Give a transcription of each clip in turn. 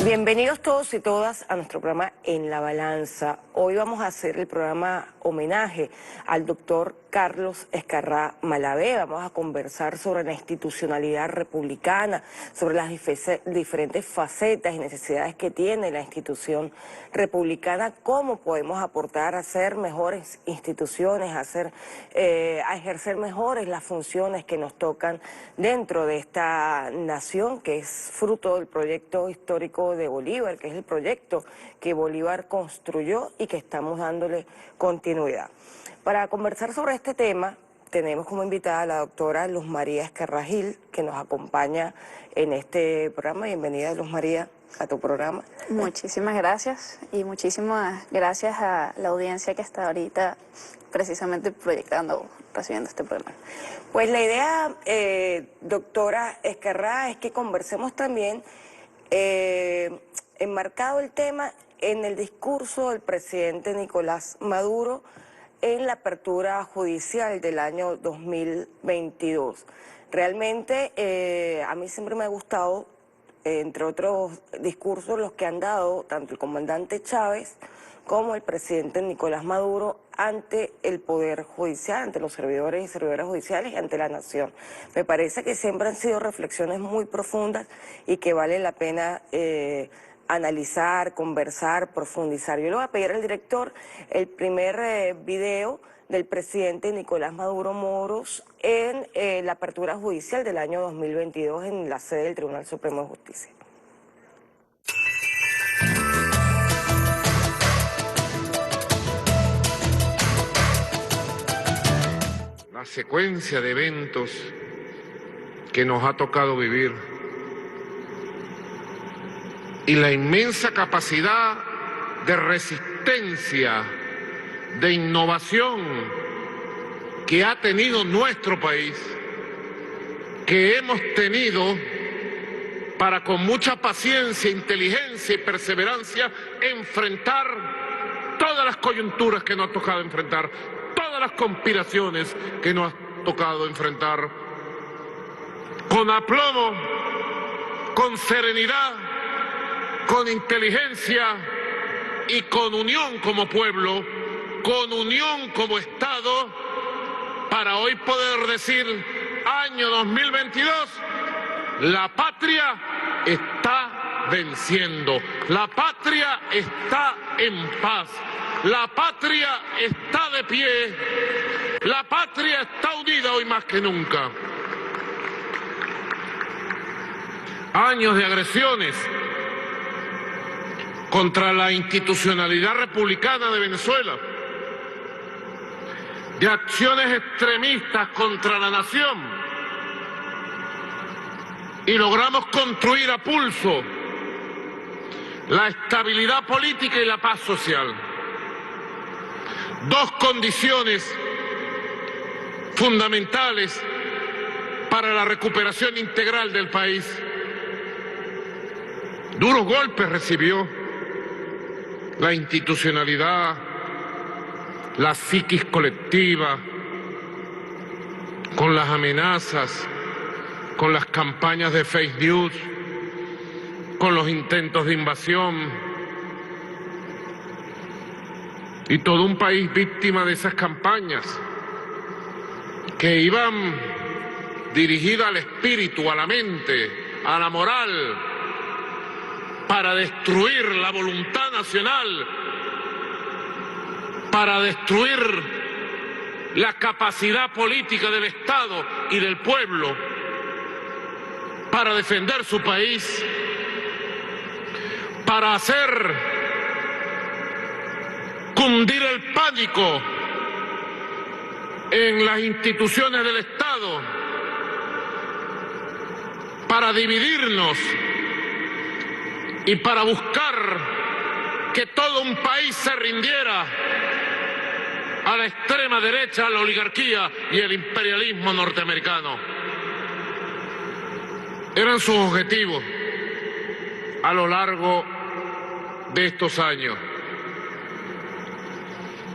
Bienvenidos todos y todas a nuestro programa En la Balanza. Hoy vamos a hacer el programa homenaje al doctor Carlos Escarrá Malavé. Vamos a conversar sobre la institucionalidad republicana, sobre las diferentes facetas y necesidades que tiene la institución republicana, cómo podemos aportar a ser mejores instituciones, a ejercer mejores las funciones que nos tocan dentro de esta nación, que es fruto del proyecto histórico de Bolívar, que es el proyecto que Bolívar construyó y que estamos dándole continuidad. Para conversar sobre este tema, tenemos como invitada a la doctora Luz María Escarrá Gil, que nos acompaña en este programa. Bienvenida, Luz María, a tu programa. Muchísimas gracias y muchísimas gracias a la audiencia que está ahorita precisamente recibiendo este programa. Pues la idea, doctora Escarrá, es que conversemos también, enmarcado el tema en el discurso del presidente Nicolás Maduro en la apertura judicial del año 2022. Realmente a mí siempre me ha gustado, entre otros discursos, los que han dado tanto el comandante Chávez como el presidente Nicolás Maduro ante el Poder Judicial, ante los servidores y servidoras judiciales y ante la nación. Me parece que siempre han sido reflexiones muy profundas y que vale la pena analizar, conversar, profundizar. Yo le voy a pedir al director el primer video del presidente Nicolás Maduro Moros en la apertura judicial del año 2022 en la sede del Tribunal Supremo de Justicia. La secuencia de eventos que nos ha tocado vivir y la inmensa capacidad de resistencia, de innovación que ha tenido nuestro país, que hemos tenido para con mucha paciencia, inteligencia y perseverancia enfrentar todas las coyunturas que nos ha tocado enfrentar, todas las conspiraciones que nos ha tocado enfrentar, con aplomo, con serenidad, con inteligencia y con unión como pueblo, con unión como Estado, para hoy poder decir, año 2022, la patria está venciendo, la patria está en paz, la patria está de pie, la patria está unida hoy más que nunca. Años de agresiones contra la institucionalidad republicana de Venezuela, de acciones extremistas contra la nación, y logramos construir a pulso la estabilidad política y la paz social. Dos condiciones fundamentales para la recuperación integral del país. Duros golpes recibió la institucionalidad, la psiquis colectiva, con las amenazas, con las campañas de fake news, con los intentos de invasión, y todo un país víctima de esas campañas que iban dirigidas al espíritu, a la mente, a la moral, para destruir la voluntad nacional, para destruir la capacidad política del Estado y del pueblo, para defender su país, para hacer cundir el pánico en las instituciones del Estado, para dividirnos y para buscar que todo un país se rindiera a la extrema derecha, a la oligarquía y el imperialismo norteamericano. Eran sus objetivos a lo largo de estos años,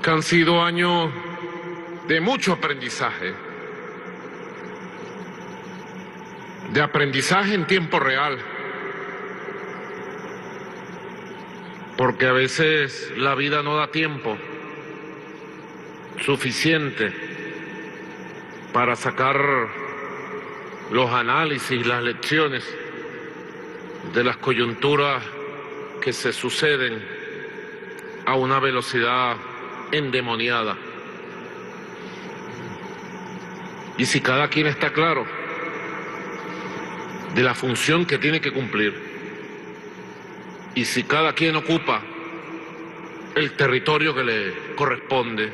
que han sido años de mucho aprendizaje, de aprendizaje en tiempo real, porque a veces la vida no da tiempo suficiente para sacar los análisis, las lecciones de las coyunturas que se suceden a una velocidad endemoniada. Y si cada quien está claro de la función que tiene que cumplir, y si cada quien ocupa el territorio que le corresponde,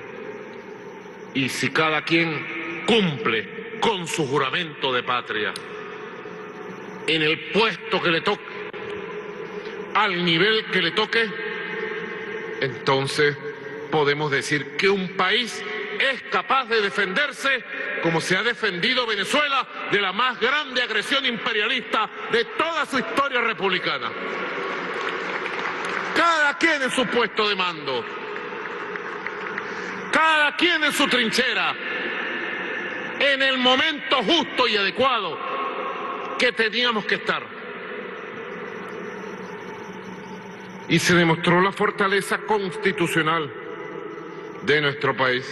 y si cada quien cumple con su juramento de patria en el puesto que le toque, al nivel que le toque, entonces podemos decir que un país es capaz de defenderse como se ha defendido Venezuela de la más grande agresión imperialista de toda su historia republicana. Cada quien en su puesto de mando, cada quien en su trinchera, en el momento justo y adecuado que teníamos que estar. Y se demostró la fortaleza constitucional de nuestro país.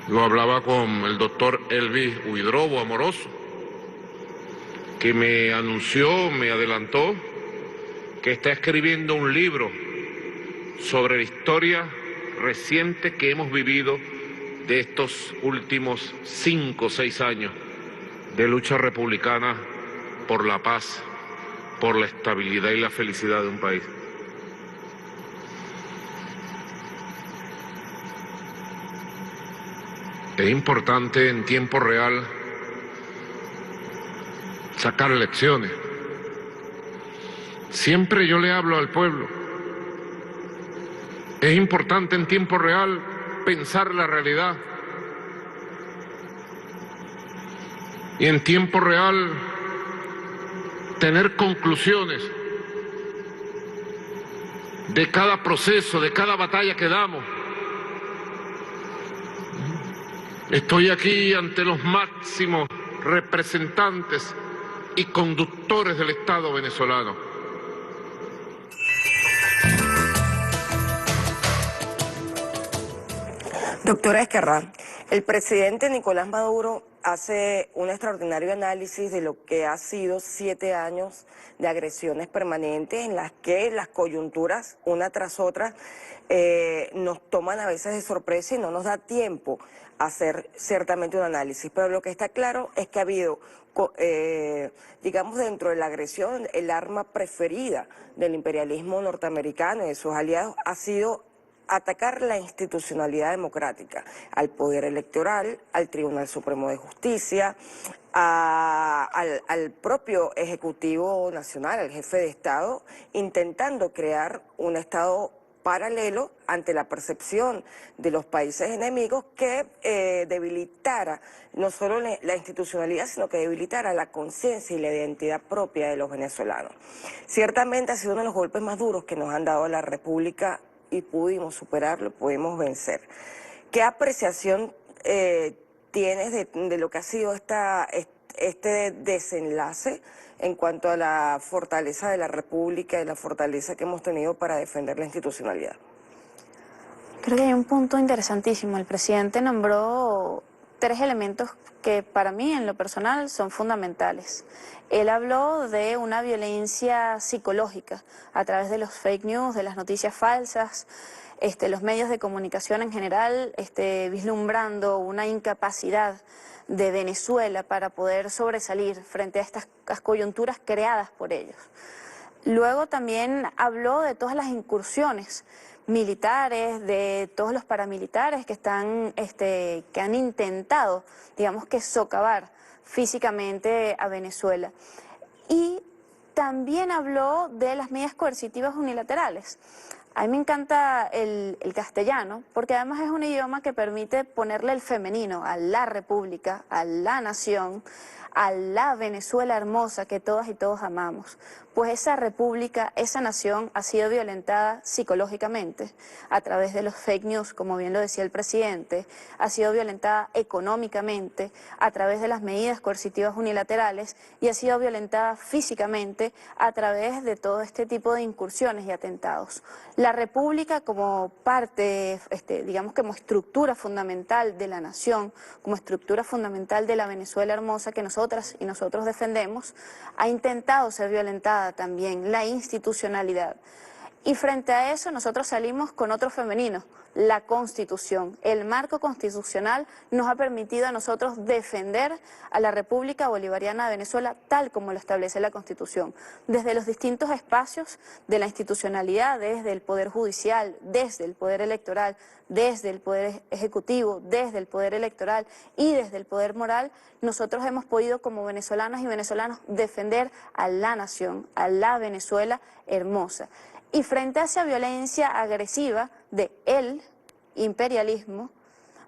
Yo hablaba con el doctor Elvis Huidrobo Amoroso, que me anunció, me adelantó, que está escribiendo un libro sobre la historia reciente que hemos vivido de estos últimos 5 o 6 años de lucha republicana por la paz, por la estabilidad y la felicidad de un país. Es importante en tiempo real sacar lecciones. Siempre yo le hablo al pueblo. Es importante en tiempo real pensar la realidad. Y en tiempo real tener conclusiones de cada proceso, de cada batalla que damos. Estoy aquí ante los máximos representantes y conductores del Estado venezolano. Doctora Escarrá, el presidente Nicolás Maduro hace un extraordinario análisis de lo que ha sido 7 años de agresiones permanentes en las que las coyunturas, una tras otra, nos toman a veces de sorpresa y no nos da tiempo a hacer ciertamente un análisis. Pero lo que está claro es que ha habido, digamos, dentro de la agresión, el arma preferida del imperialismo norteamericano y de sus aliados ha sido atacar la institucionalidad democrática, al poder electoral, al Tribunal Supremo de Justicia, al propio Ejecutivo Nacional, al jefe de Estado, intentando crear un Estado paralelo ante la percepción de los países enemigos que debilitara no solo la institucionalidad, sino que debilitara la conciencia y la identidad propia de los venezolanos. Ciertamente ha sido uno de los golpes más duros que nos han dado a la República y pudimos superarlo, pudimos vencer. ¿Qué apreciación tienes de lo que ha sido este desenlace en cuanto a la fortaleza de la República y la fortaleza que hemos tenido para defender la institucionalidad? Creo que hay un punto interesantísimo. El presidente nombró 3 elementos que para mí, en lo personal, son fundamentales. Él habló de una violencia psicológica a través de los fake news, de las noticias falsas, los medios de comunicación en general, vislumbrando una incapacidad de Venezuela para poder sobresalir frente a estas coyunturas creadas por ellos. Luego también habló de todas las incursiones militares, de todos los paramilitares que han intentado, digamos, que socavar físicamente a Venezuela. Y también habló de las medidas coercitivas unilaterales. A mí me encanta el castellano, porque además es un idioma que permite ponerle el femenino a la república, a la nación, a la Venezuela hermosa que todas y todos amamos. pues esa república, esa nación ha sido violentada psicológicamente a través de los fake news, como bien lo decía el presidente, ha sido violentada económicamente a través de las medidas coercitivas unilaterales y ha sido violentada físicamente a través de todo este tipo de incursiones y atentados. La república como parte, digamos como estructura fundamental de la nación, como estructura fundamental de la Venezuela hermosa que nosotras y nosotros defendemos, ha intentado ser violentada también la institucionalidad. Y frente a eso nosotros salimos con otro femenino, la Constitución. El marco constitucional nos ha permitido a nosotros defender a la República Bolivariana de Venezuela tal como lo establece la Constitución, desde los distintos espacios de la institucionalidad, desde el Poder Judicial, desde el Poder Electoral, desde el Poder Ejecutivo, desde el Poder Electoral y desde el Poder Moral. Nosotros hemos podido como venezolanas y venezolanos defender a la nación, a la Venezuela hermosa. Y frente a esa violencia agresiva del imperialismo,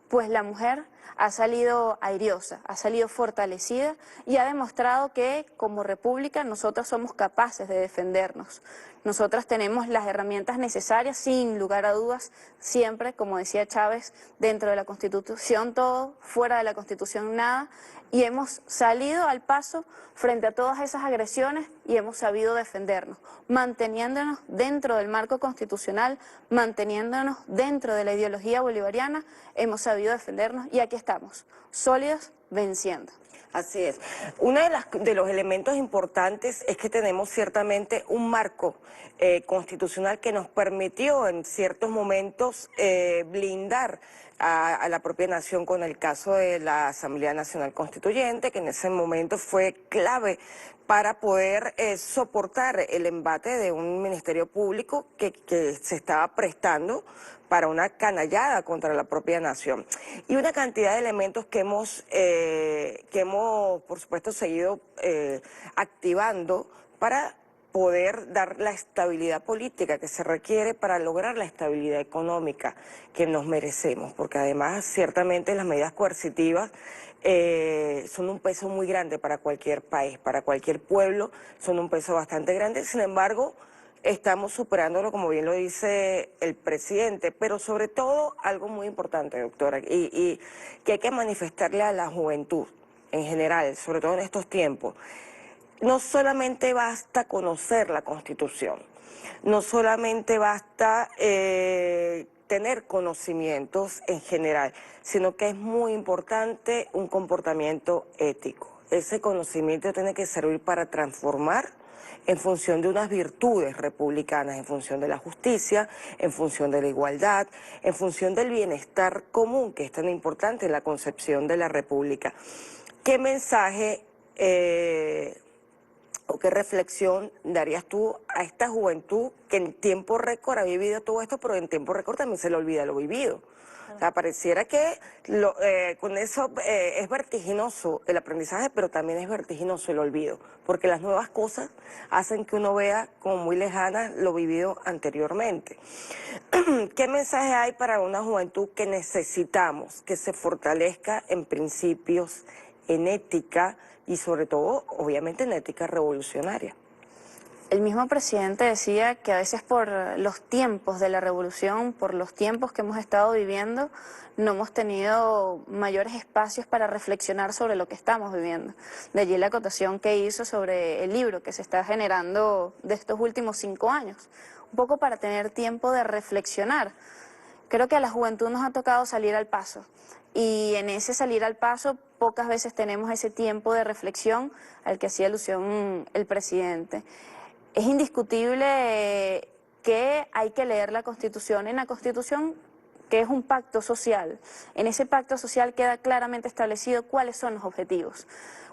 pues la mujer ha salido airiosa, ha salido fortalecida y ha demostrado que como república nosotros somos capaces de defendernos. Nosotras tenemos las herramientas necesarias, sin lugar a dudas, siempre, como decía Chávez, dentro de la Constitución todo, fuera de la Constitución nada, y hemos salido al paso frente a todas esas agresiones y hemos sabido defendernos, manteniéndonos dentro del marco constitucional, manteniéndonos dentro de la ideología bolivariana, hemos sabido defendernos y aquí estamos, sólidos, venciendo. Así es. Uno de los elementos importantes es que tenemos ciertamente un marco constitucional que nos permitió en ciertos momentos blindar a la propia nación con el caso de la Asamblea Nacional Constituyente, que en ese momento fue clave para poder soportar el embate de un ministerio público que se estaba prestando para una canallada contra la propia nación. Y una cantidad de elementos que hemos por supuesto, seguido activando para poder dar la estabilidad política que se requiere para lograr la estabilidad económica que nos merecemos, porque además ciertamente las medidas coercitivas son un peso muy grande para cualquier país, para cualquier pueblo, son un peso bastante grande. Sin embargo, estamos superándolo, como bien lo dice el presidente, pero sobre todo algo muy importante, doctora, y que hay que manifestarle a la juventud en general, sobre todo en estos tiempos. No solamente basta conocer la Constitución, no solamente basta tener conocimientos en general, sino que es muy importante un comportamiento ético. Ese conocimiento tiene que servir para transformar en función de unas virtudes republicanas, en función de la justicia, en función de la igualdad, en función del bienestar común, que es tan importante en la concepción de la república. ¿Qué mensaje o qué reflexión darías tú a esta juventud que en tiempo récord ha vivido todo esto, pero en tiempo récord también se le olvida lo vivido? O sea, pareciera que con eso es vertiginoso el aprendizaje, pero también es vertiginoso el olvido, porque las nuevas cosas hacen que uno vea como muy lejana lo vivido anteriormente. ¿Qué mensaje hay para una juventud que necesitamos que se fortalezca en principios, en ética y sobre todo, obviamente, en ética revolucionaria? El mismo presidente decía que a veces por los tiempos de la revolución, por los tiempos que hemos estado viviendo, no hemos tenido mayores espacios para reflexionar sobre lo que estamos viviendo. De allí la acotación que hizo sobre el libro que se está generando de estos últimos 5 años, un poco para tener tiempo de reflexionar. Creo que a la juventud nos ha tocado salir al paso. Y en ese salir al paso, pocas veces tenemos ese tiempo de reflexión al que hacía alusión el presidente. Es indiscutible que hay que leer la Constitución. En la Constitución, que es un pacto social, en ese pacto social queda claramente establecido cuáles son los objetivos.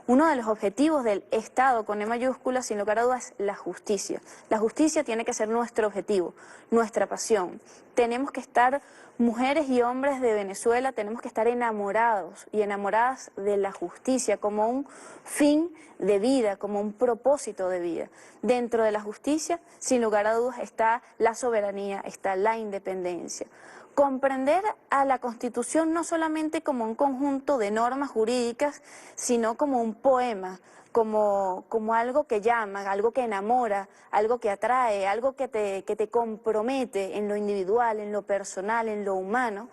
Uno de los objetivos del Estado, con E mayúscula, sin lugar a dudas, es la justicia. La justicia tiene que ser nuestro objetivo, nuestra pasión. Tenemos que estar, mujeres y hombres de Venezuela, tenemos que estar enamorados y enamoradas de la justicia como un fin de vida, como un propósito de vida. Dentro de la justicia, sin lugar a dudas, está la soberanía, está la independencia. Comprender a la Constitución no solamente como un conjunto de normas jurídicas, sino como un poema como algo que llama, algo que enamora, algo que atrae, algo que te compromete en lo individual, en lo personal, en lo humano,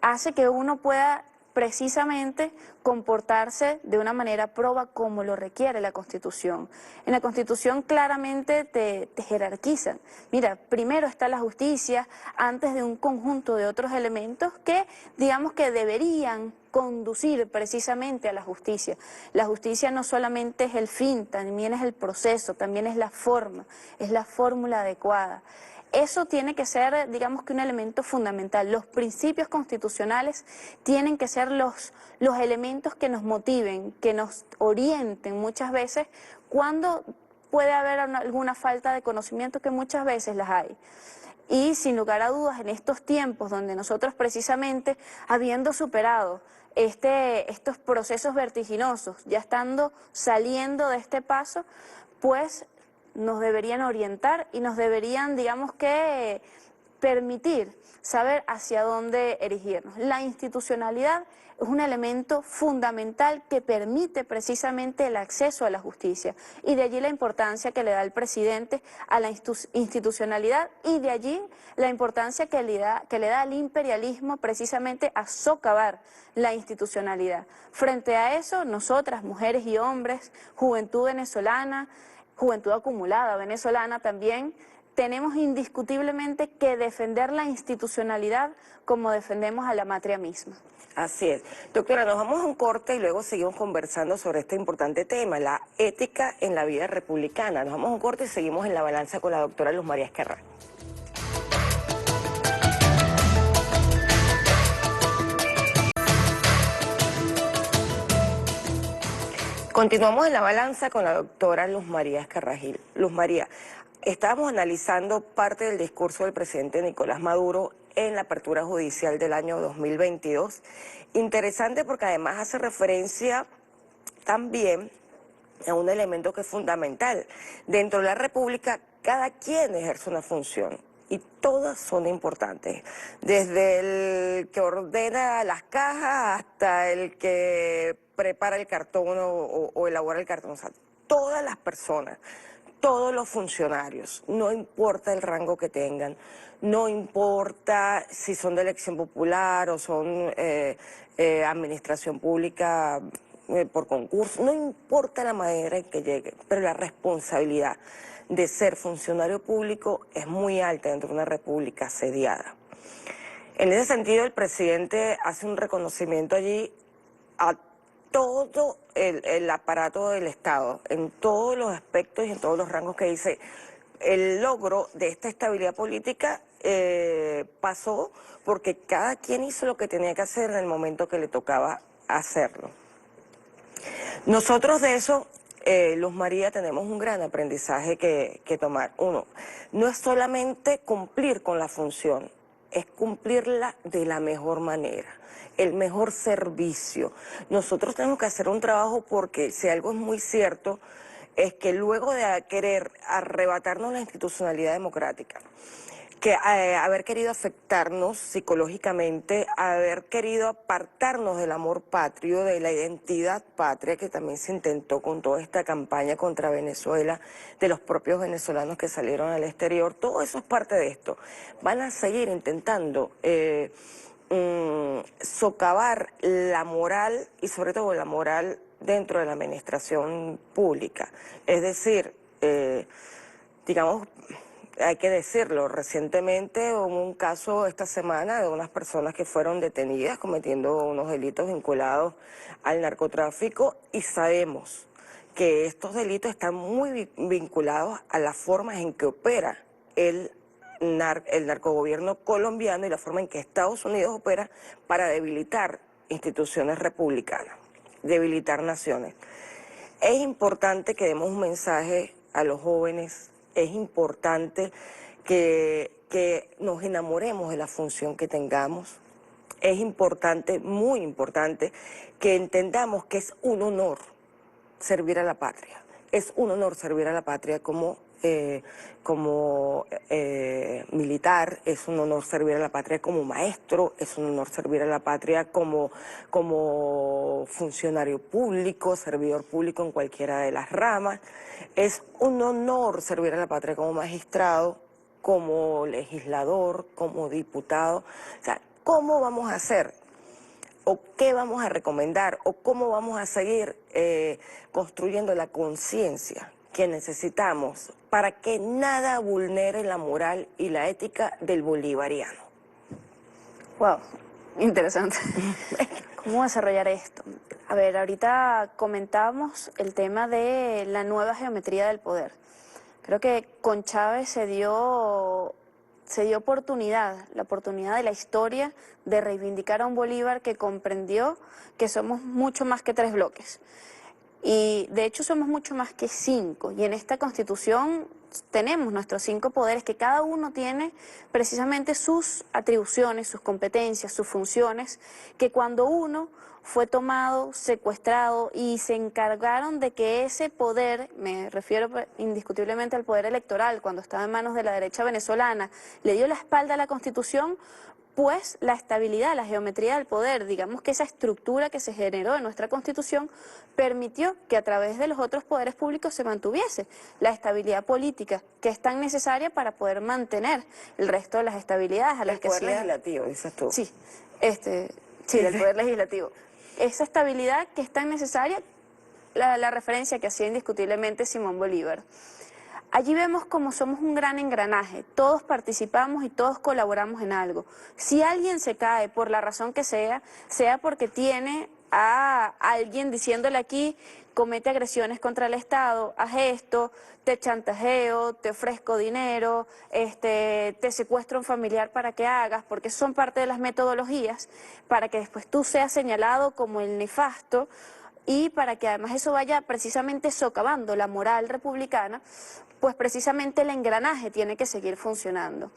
hace que uno pueda precisamente comportarse de una manera proba como lo requiere la Constitución. En la Constitución claramente te jerarquizan. Mira, primero está la justicia antes de un conjunto de otros elementos que digamos que deberían conducir precisamente a la justicia. La justicia no solamente es el fin, también es el proceso, también es la forma, es la fórmula adecuada. Eso tiene que ser, digamos que un elemento fundamental. Los principios constitucionales tienen que ser los elementos que nos motiven, que nos orienten muchas veces cuando puede haber alguna falta de conocimiento, que muchas veces las hay. Y sin lugar a dudas, en estos tiempos donde nosotros precisamente, habiendo superado estos procesos vertiginosos, ya saliendo de este paso, pues nos deberían orientar y nos deberían, digamos que, permitir saber hacia dónde erigirnos. La institucionalidad es un elemento fundamental que permite precisamente el acceso a la justicia, y de allí la importancia que le da el presidente a la institucionalidad, y de allí la importancia que le da al imperialismo precisamente a socavar la institucionalidad. Frente a eso, nosotras, mujeres y hombres, juventud venezolana, juventud acumulada venezolana también, tenemos indiscutiblemente que defender la institucionalidad como defendemos a la matria misma. Así es. Doctora, nos vamos a un corte y luego seguimos conversando sobre este importante tema, la ética en la vida republicana. Nos vamos a un corte y seguimos en La Balanza con la doctora Luz María Escarrá. Continuamos en La Balanza con la doctora Luz María Escarragil. Luz María, estábamos analizando parte del discurso del presidente Nicolás Maduro en la apertura judicial del año 2022. Interesante porque además hace referencia también a un elemento que es fundamental. Dentro de la República, cada quien ejerce una función y todas son importantes, desde el que ordena las cajas hasta el que prepara el cartón o elabora el cartón. O sea, todas las personas, todos los funcionarios, no importa el rango que tengan, no importa si son de elección popular o son administración pública por concurso, no importa la manera en que llegue, pero la responsabilidad de ser funcionario público es muy alta dentro de una república asediada. En ese sentido, el presidente hace un reconocimiento allí a todo el aparato del Estado, en todos los aspectos y en todos los rangos, que dice, el logro de esta estabilidad política pasó porque cada quien hizo lo que tenía que hacer en el momento que le tocaba hacerlo. Nosotros de eso, Luz María, tenemos un gran aprendizaje que tomar. Uno, no es solamente cumplir con la función, es cumplirla de la mejor manera, el mejor servicio. Nosotros tenemos que hacer un trabajo porque si algo es muy cierto, es que luego de querer arrebatarnos la institucionalidad democrática, que haber querido afectarnos psicológicamente, haber querido apartarnos del amor patrio, de la identidad patria, que también se intentó con toda esta campaña contra Venezuela, de los propios venezolanos que salieron al exterior, todo eso es parte de esto. Van a seguir intentando socavar la moral, y sobre todo la moral dentro de la administración pública. Es decir, digamos, hay que decirlo, recientemente hubo un caso esta semana de unas personas que fueron detenidas cometiendo unos delitos vinculados al narcotráfico, y sabemos que estos delitos están muy vinculados a las formas en que opera el narcogobierno colombiano y la forma en que Estados Unidos opera para debilitar instituciones republicanas, debilitar naciones. Es importante que demos un mensaje a los jóvenes. Es importante que nos enamoremos de la función que tengamos. Es importante, muy importante, que entendamos que es un honor servir a la patria. Es un honor servir a la patria como militar, es un honor servir a la patria como maestro, es un honor servir a la patria como funcionario público, servidor público en cualquiera de las ramas. Es un honor servir a la patria como magistrado, como legislador, como diputado. O sea, ¿cómo vamos a hacer? ¿O qué vamos a recomendar? ¿O cómo vamos a seguir construyendo la conciencia que necesitamos para que nada vulnere la moral y la ética del bolivariano? Wow, interesante. ¿Cómo desarrollar esto? A ver, ahorita comentábamos el tema de la nueva geometría del poder. Creo que con Chávez se dio la oportunidad de la historia de reivindicar a un Bolívar que comprendió que somos mucho más que 3 bloques. Y de hecho somos mucho más que 5. Y en esta Constitución tenemos nuestros 5 poderes que cada uno tiene precisamente sus atribuciones, sus competencias, sus funciones, que cuando uno fue tomado, secuestrado y se encargaron de que ese poder, me refiero indiscutiblemente al poder electoral, cuando estaba en manos de la derecha venezolana, le dio la espalda a la Constitución, pues la estabilidad, la geometría del poder, digamos que esa estructura que se generó en nuestra Constitución permitió que a través de los otros poderes públicos se mantuviese la estabilidad política que es tan necesaria para poder mantener el resto de las estabilidades a las que El poder hacía... legislativo, dices tú. Sí, sí, del poder legislativo. Esa estabilidad que es tan necesaria, la referencia que hacía indiscutiblemente Simón Bolívar. Allí vemos como somos un gran engranaje, todos participamos y todos colaboramos en algo. Si alguien se cae por la razón que sea porque tiene a alguien diciéndole aquí, comete agresiones contra el Estado, haz esto, te chantajeo, te ofrezco dinero, te secuestro un familiar para que hagas, porque son parte de las metodologías, para que después tú seas señalado como el nefasto, y para que además eso vaya precisamente socavando la moral republicana, pues precisamente el engranaje tiene que seguir funcionando.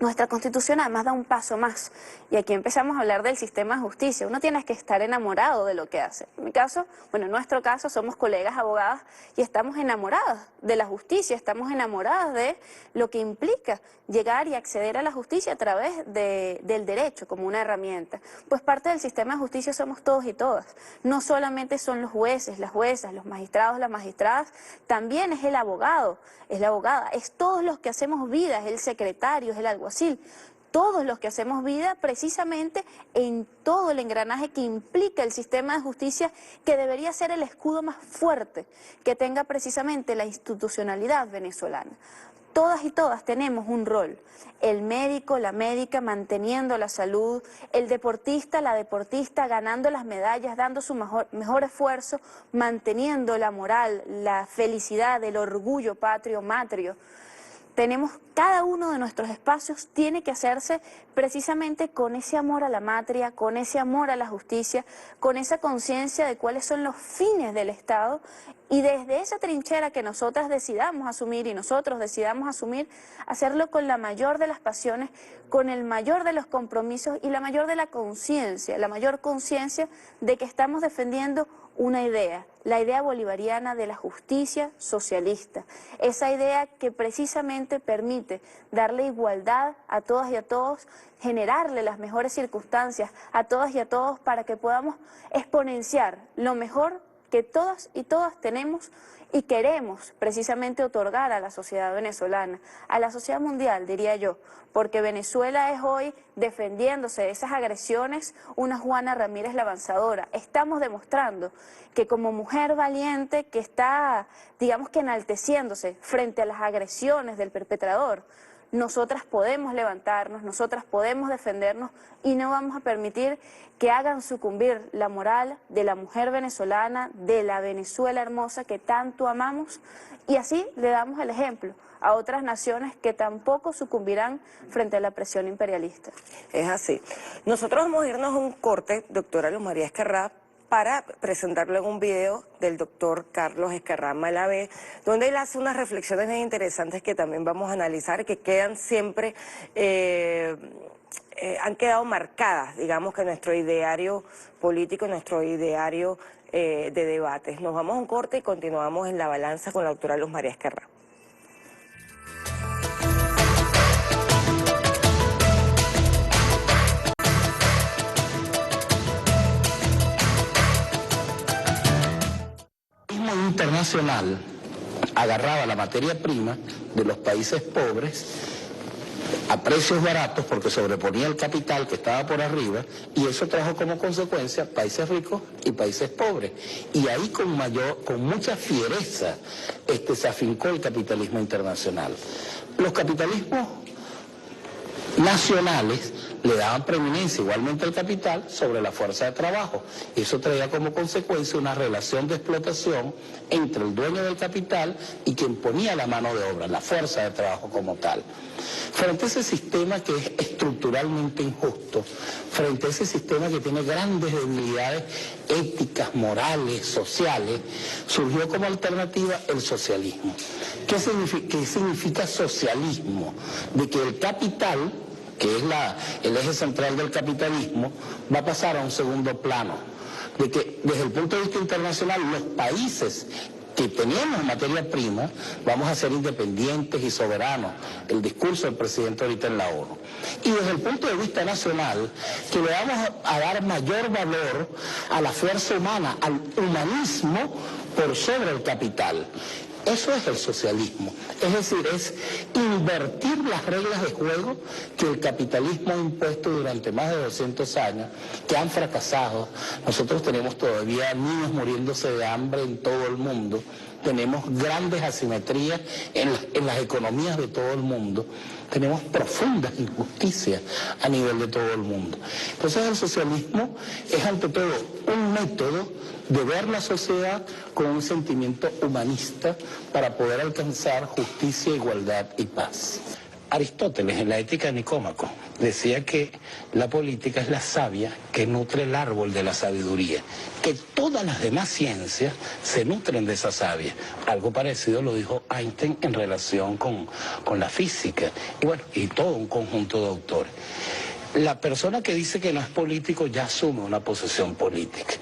Nuestra Constitución además da un paso más, y aquí empezamos a hablar del sistema de justicia. Uno tiene que estar enamorado de lo que hace. En mi caso, bueno, en nuestro caso somos colegas abogadas y estamos enamoradas de la justicia, estamos enamoradas de lo que implica llegar y acceder a la justicia a través del derecho como una herramienta. Pues parte del sistema de justicia somos todos y todas. No solamente son los jueces, las juezas, los magistrados, las magistradas, también es el abogado, es la abogada, es todos los que hacemos vida, es el secretario, es el alguacil, todos los que hacemos vida precisamente en todo el engranaje que implica el sistema de justicia, que debería ser el escudo más fuerte que tenga precisamente la institucionalidad venezolana. Todas y todas tenemos un rol, el médico, la médica manteniendo la salud, el deportista, la deportista ganando las medallas, dando su mejor esfuerzo, manteniendo la moral, la felicidad, el orgullo patrio, matrio. Tenemos, cada uno de nuestros espacios tiene que hacerse precisamente con ese amor a la matria, con ese amor a la justicia, con esa conciencia de cuáles son los fines del Estado, y desde esa trinchera que nosotras decidamos asumir y nosotros decidamos asumir, hacerlo con la mayor de las pasiones, con el mayor de los compromisos y la mayor de la conciencia, la mayor conciencia de que estamos defendiendo una idea, la idea bolivariana de la justicia socialista, esa idea que precisamente permite darle igualdad a todas y a todos, generarle las mejores circunstancias a todas y a todos para que podamos exponenciar lo mejor que todas y todas tenemos y queremos precisamente otorgar a la sociedad venezolana, a la sociedad mundial, diría yo, porque Venezuela es hoy, defendiéndose de esas agresiones, una Juana Ramírez la avanzadora. Estamos demostrando que como mujer valiente que está, digamos que enalteciéndose frente a las agresiones del perpetrador, nosotras podemos levantarnos, nosotras podemos defendernos y no vamos a permitir que hagan sucumbir la moral de la mujer venezolana, de la Venezuela hermosa que tanto amamos, y así le damos el ejemplo a otras naciones que tampoco sucumbirán frente a la presión imperialista. Es así. Nosotros vamos a irnos a un corte, doctora Luz María Escarrá, para presentarle un video del doctor Carlos Escarrá Malavé, donde él hace unas reflexiones bien interesantes que también vamos a analizar, que quedan siempre, han quedado marcadas, digamos, que nuestro ideario político, nuestro ideario de debates. Nos vamos a un corte y continuamos en La Balanza con la doctora Luz María Escarrá. internacional agarraba la materia prima de los países pobres a precios baratos porque sobreponía el capital que estaba por arriba, y eso trajo como consecuencia países ricos y países pobres. Y ahí con mucha fiereza se afincó el capitalismo internacional. Los capitalismos nacionales le daban preeminencia igualmente al capital sobre la fuerza de trabajo. Eso traía como consecuencia una relación de explotación entre el dueño del capital y quien ponía la mano de obra, la fuerza de trabajo como tal. Frente a ese sistema que es estructuralmente injusto, frente a ese sistema que tiene grandes debilidades éticas, morales, sociales, surgió como alternativa el socialismo. ¿Qué significa socialismo? De que el capital, que es el eje central del capitalismo, va a pasar a un segundo plano. De que desde el punto de vista internacional, los países que teníamos materia prima, vamos a ser independientes y soberanos. El discurso del presidente ahorita en la ONU. Y desde el punto de vista nacional, que le vamos a dar mayor valor a la fuerza humana, al humanismo por sobre el capital. Eso es el socialismo, es decir, es invertir las reglas de juego que el capitalismo ha impuesto durante más de 200 años, que han fracasado. Nosotros tenemos todavía niños muriéndose de hambre en todo el mundo, tenemos grandes asimetrías en las economías de todo el mundo, tenemos profundas injusticias a nivel de todo el mundo. Entonces el socialismo es ante todo un método de ver la sociedad con un sentimiento humanista para poder alcanzar justicia, igualdad y paz. Aristóteles, en la Ética de Nicómaco, decía que la política es la savia que nutre el árbol de la sabiduría, que todas las demás ciencias se nutren de esa savia. Algo parecido lo dijo Einstein en relación con la física, y bueno, y todo un conjunto de autores. La persona que dice que no es político ya asume una posición política.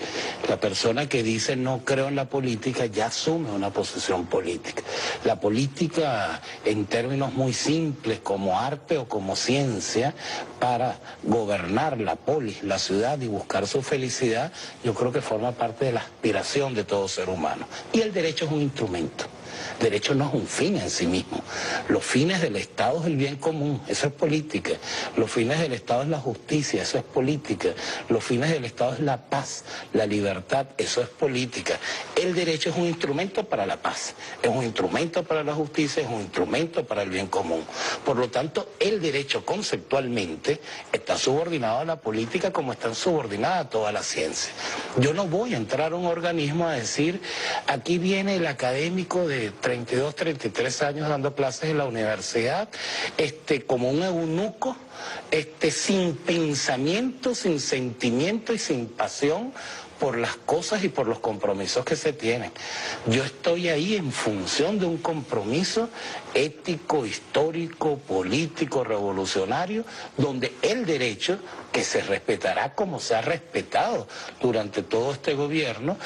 La persona que dice no creo en la política ya asume una posición política. La política, en términos muy simples, como arte o como ciencia, para gobernar la polis, la ciudad y buscar su felicidad, yo creo que forma parte de la aspiración de todo ser humano. Y el derecho es un instrumento. Derecho no es un fin en sí mismo. Los fines del Estado es el bien común, eso es política. Los fines del Estado es la justicia, eso es política. Los fines del Estado es la paz, la libertad, eso es política. El derecho es un instrumento para la paz, es un instrumento para la justicia, es un instrumento para el bien común. Por lo tanto, el derecho conceptualmente está subordinado a la política como está subordinada a toda la ciencia. Yo no voy a entrar a un organismo a decir, aquí viene el académico de 32, 33 años dando clases en la universidad, como un eunuco, sin pensamiento, sin sentimiento y sin pasión por las cosas y por los compromisos que se tienen. Yo estoy ahí en función de un compromiso ético, histórico, político, revolucionario, donde el derecho, que se respetará como se ha respetado durante todo este gobierno,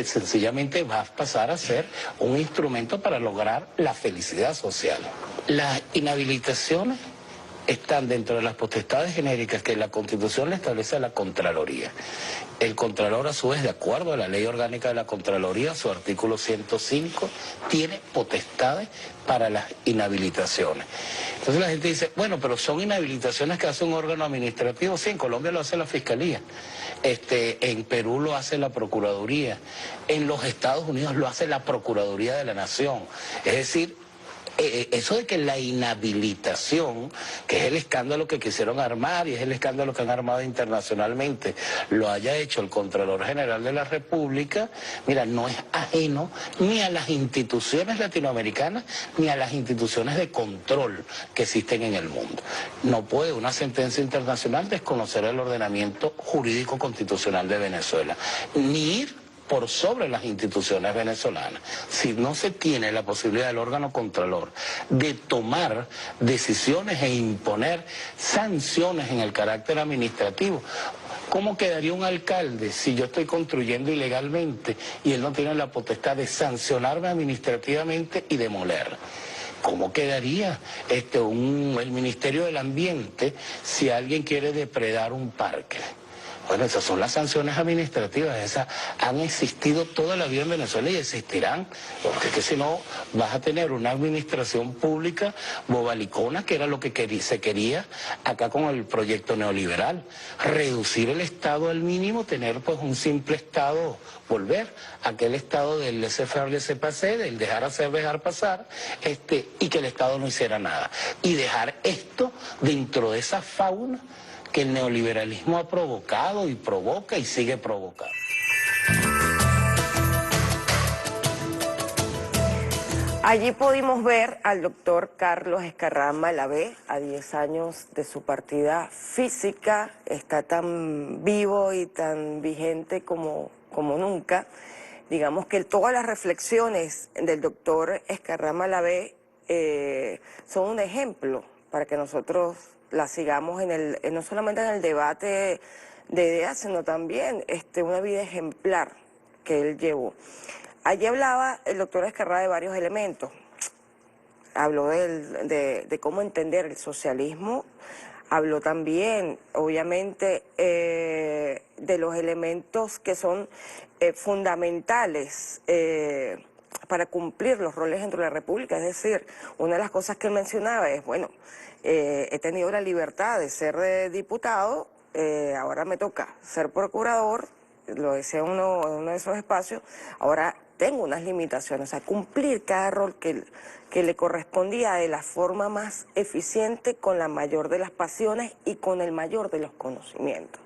sencillamente va a pasar a ser un instrumento para lograr la felicidad social. Las inhabilitaciones están dentro de las potestades genéricas que la Constitución le establece a la Contraloría. El Contralor, a su vez, de acuerdo a la Ley Orgánica de la Contraloría, su artículo 105, tiene potestades para las inhabilitaciones. Entonces la gente dice, bueno, pero son inhabilitaciones que hace un órgano administrativo. Sí, en Colombia lo hace la Fiscalía, en Perú lo hace la Procuraduría, en los Estados Unidos lo hace la Procuraduría de la Nación. Es decir, eso de que la inhabilitación, que es el escándalo que quisieron armar y es el escándalo que han armado internacionalmente, lo haya hecho el Contralor General de la República, mira, no es ajeno ni a las instituciones latinoamericanas ni a las instituciones de control que existen en el mundo. No puede una sentencia internacional desconocer el ordenamiento jurídico constitucional de Venezuela, ni ir por sobre las instituciones venezolanas. Si no se tiene la posibilidad del órgano contralor de tomar decisiones e imponer sanciones en el carácter administrativo, ¿cómo quedaría un alcalde si yo estoy construyendo ilegalmente y él no tiene la potestad de sancionarme administrativamente y demoler? ¿Cómo quedaría el Ministerio del Ambiente si alguien quiere depredar un parque? Bueno, esas son las sanciones administrativas, esas han existido toda la vida en Venezuela y existirán, porque es que si no vas a tener una administración pública bobalicona, que era lo que se quería acá con el proyecto neoliberal, reducir el Estado al mínimo, tener pues un simple Estado, volver a aquel Estado del laissez-faire, laissez-passer, del dejar hacer, dejar pasar, y que el Estado no hiciera nada, y dejar esto dentro de esa fauna que el neoliberalismo ha provocado y provoca y sigue provocando. Allí pudimos ver al doctor Carlos Escarrá Malavé, a 10 años de su partida física, está tan vivo y tan vigente como nunca. Digamos que todas las reflexiones del doctor Escarrá Malavé son un ejemplo para que nosotros la sigamos no solamente en el debate de ideas, sino también una vida ejemplar que él llevó. Allí hablaba el doctor Escarrá de varios elementos. Habló de cómo entender el socialismo, habló también, obviamente, de los elementos que son fundamentales para cumplir los roles dentro de la República. Es decir, una de las cosas que él mencionaba es, bueno, he tenido la libertad de ser diputado, ahora me toca ser procurador, lo decía en uno de esos espacios, ahora tengo unas limitaciones, o sea, cumplir cada rol que le correspondía de la forma más eficiente, con la mayor de las pasiones y con el mayor de los conocimientos.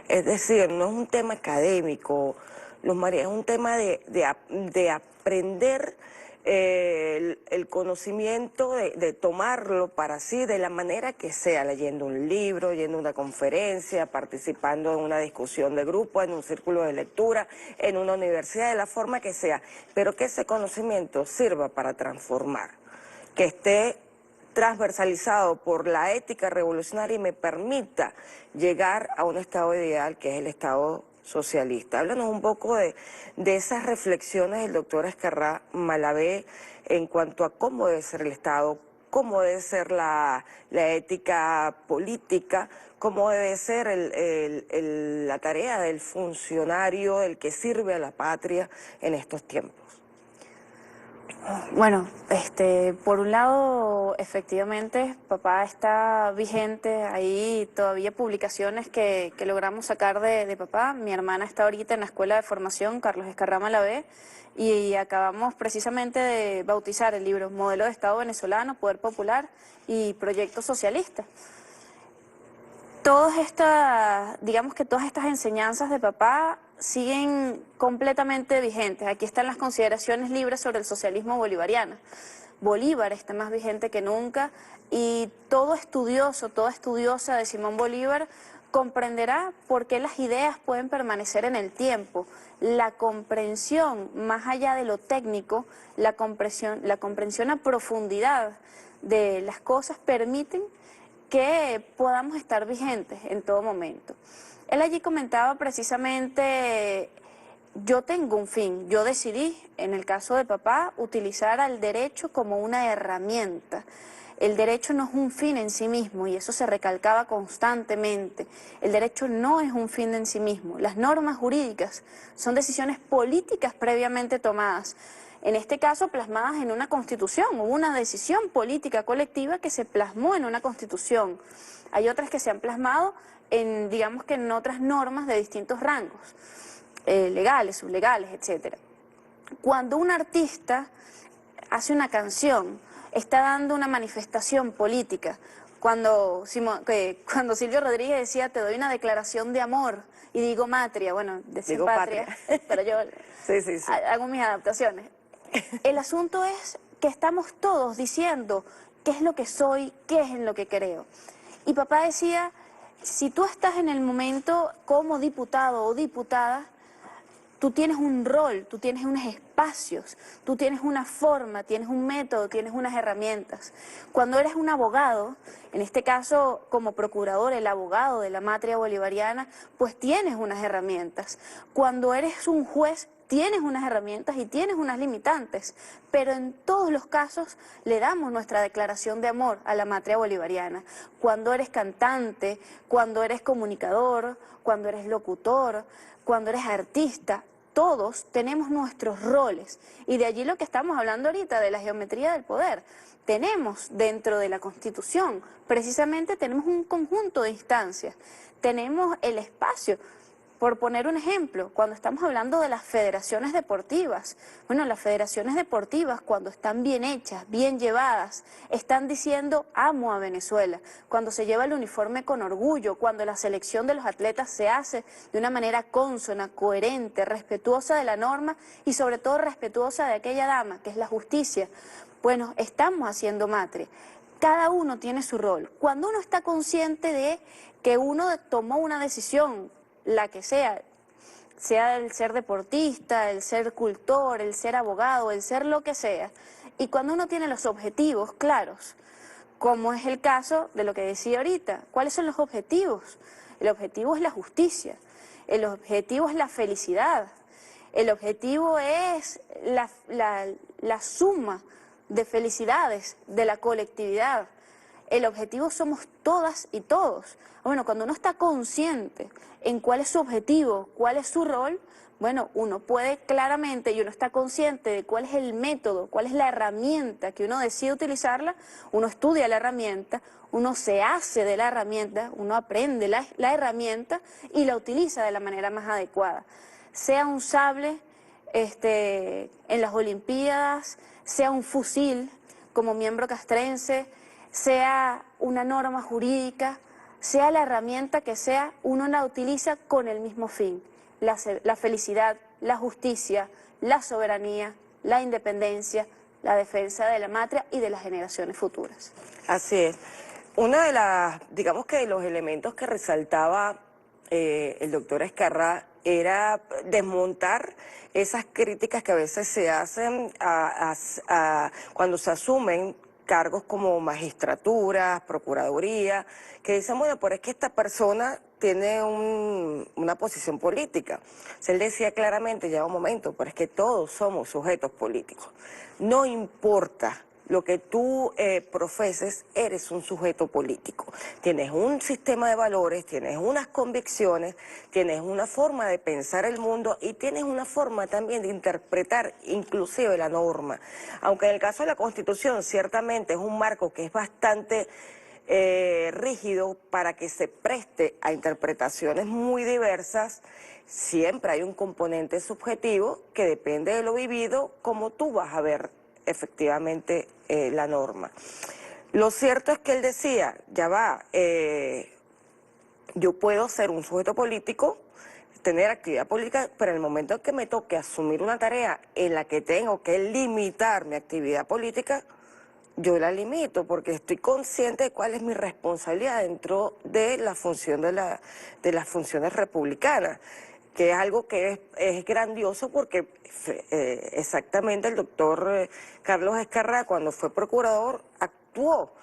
Es decir, no es un tema académico, Luz María, es un tema de aprender el conocimiento, de tomarlo para sí de la manera que sea, leyendo un libro, yendo a una conferencia, participando en una discusión de grupo, en un círculo de lectura, en una universidad, de la forma que sea, pero que ese conocimiento sirva para transformar, que esté transversalizado por la ética revolucionaria y me permita llegar a un estado ideal que es el estado socialista. Háblanos un poco de esas reflexiones del doctor Escarrá Malavé en cuanto a cómo debe ser el Estado, cómo debe ser la ética política, cómo debe ser la tarea del funcionario, el que sirve a la patria en estos tiempos. Bueno, por un lado, efectivamente, papá está vigente, hay todavía publicaciones que logramos sacar de papá. Mi hermana está ahorita en la Escuela de Formación Carlos Escarrá Malavé y acabamos precisamente de bautizar el libro Modelo de Estado Venezolano, Poder Popular y Proyecto Socialista. Digamos que todas estas enseñanzas de papá siguen completamente vigentes. Aquí están las consideraciones libres sobre el socialismo bolivariano. Bolívar está más vigente que nunca y todo estudioso, toda estudiosa de Simón Bolívar comprenderá por qué las ideas pueden permanecer en el tiempo. La comprensión, más allá de lo técnico, la comprensión a profundidad de las cosas permiten que podamos estar vigentes en todo momento. Él allí comentaba precisamente, yo tengo un fin, yo decidí, en el caso de papá, utilizar al derecho como una herramienta. El derecho no es un fin en sí mismo y eso se recalcaba constantemente. El derecho no es un fin en sí mismo. Las normas jurídicas son decisiones políticas previamente tomadas. En este caso, plasmadas en una constitución, hubo una decisión política colectiva que se plasmó en una constitución. Hay otras que se han plasmado en, digamos que en otras normas de distintos rangos, legales, sublegales, etc. Cuando un artista hace una canción, está dando una manifestación política. Cuando Silvio Rodríguez decía, te doy una declaración de amor, y digo matria, bueno, decía digo patria, pero yo sí. hago mis adaptaciones. El asunto es que estamos todos diciendo qué es lo que soy, qué es en lo que creo. Y papá decía, si tú estás en el momento como diputado o diputada, tú tienes un rol, tú tienes unos espacios, tú tienes una forma, tienes un método, tienes unas herramientas. Cuando eres un abogado, en este caso como procurador, el abogado de la matria bolivariana, pues tienes unas herramientas. Cuando eres un juez, tienes unas herramientas y tienes unas limitantes, pero en todos los casos le damos nuestra declaración de amor a la matria bolivariana. Cuando eres cantante, cuando eres comunicador, cuando eres locutor, cuando eres artista, todos tenemos nuestros roles, y de allí lo que estamos hablando ahorita de la geometría del poder. Tenemos dentro de la Constitución, precisamente tenemos un conjunto de instancias, tenemos el espacio. Por poner un ejemplo, cuando estamos hablando de las federaciones deportivas, bueno, las federaciones deportivas cuando están bien hechas, bien llevadas, están diciendo amo a Venezuela, cuando se lleva el uniforme con orgullo, cuando la selección de los atletas se hace de una manera consona, coherente, respetuosa de la norma y sobre todo respetuosa de aquella dama, que es la justicia. Bueno, estamos haciendo matria. Cada uno tiene su rol. Cuando uno está consciente de que uno tomó una decisión, la que sea el ser deportista, el ser cultor, el ser abogado, el ser lo que sea, y cuando uno tiene los objetivos claros, como es el caso de lo que decía ahorita, ¿cuáles son los objetivos? El objetivo es la justicia, el objetivo es la felicidad, el objetivo es la suma de felicidades de la colectividad. El objetivo somos todas y todos. Bueno, cuando uno está consciente en cuál es su objetivo, cuál es su rol, bueno, uno puede claramente, y uno está consciente de cuál es el método, cuál es la herramienta que uno decide utilizarla, uno estudia la herramienta, uno se hace de la herramienta, uno aprende la herramienta y la utiliza de la manera más adecuada. Sea un sable en las Olimpiadas, sea un fusil como miembro castrense, sea una norma jurídica, sea la herramienta que sea, uno la utiliza con el mismo fin, la felicidad, la justicia, la soberanía, la independencia, la defensa de la matria y de las generaciones futuras. Así es. Una de digamos que de los elementos que resaltaba el doctor Ezcarrá era desmontar esas críticas que a veces se hacen cuando se asumen cargos como magistratura, procuraduría, que dicen, bueno, pero es que esta persona tiene una posición política. O sea, él decía claramente, ya un momento, pero es que todos somos sujetos políticos. No importa lo que tú profeses, eres un sujeto político. Tienes un sistema de valores, tienes unas convicciones, tienes una forma de pensar el mundo y tienes una forma también de interpretar inclusive la norma. Aunque en el caso de la Constitución ciertamente es un marco que es bastante rígido para que se preste a interpretaciones muy diversas, siempre hay un componente subjetivo que depende de lo vivido, como tú vas a ver efectivamente la norma. Lo cierto es que él decía, ya va, yo puedo ser un sujeto político, tener actividad política, pero en el momento en que me toque asumir una tarea en la que tengo que limitar mi actividad política, yo la limito porque estoy consciente de cuál es mi responsabilidad dentro de la función de las funciones republicanas, que es algo que es grandioso porque exactamente el doctor Carlos Ezcarrá, cuando fue procurador, actuó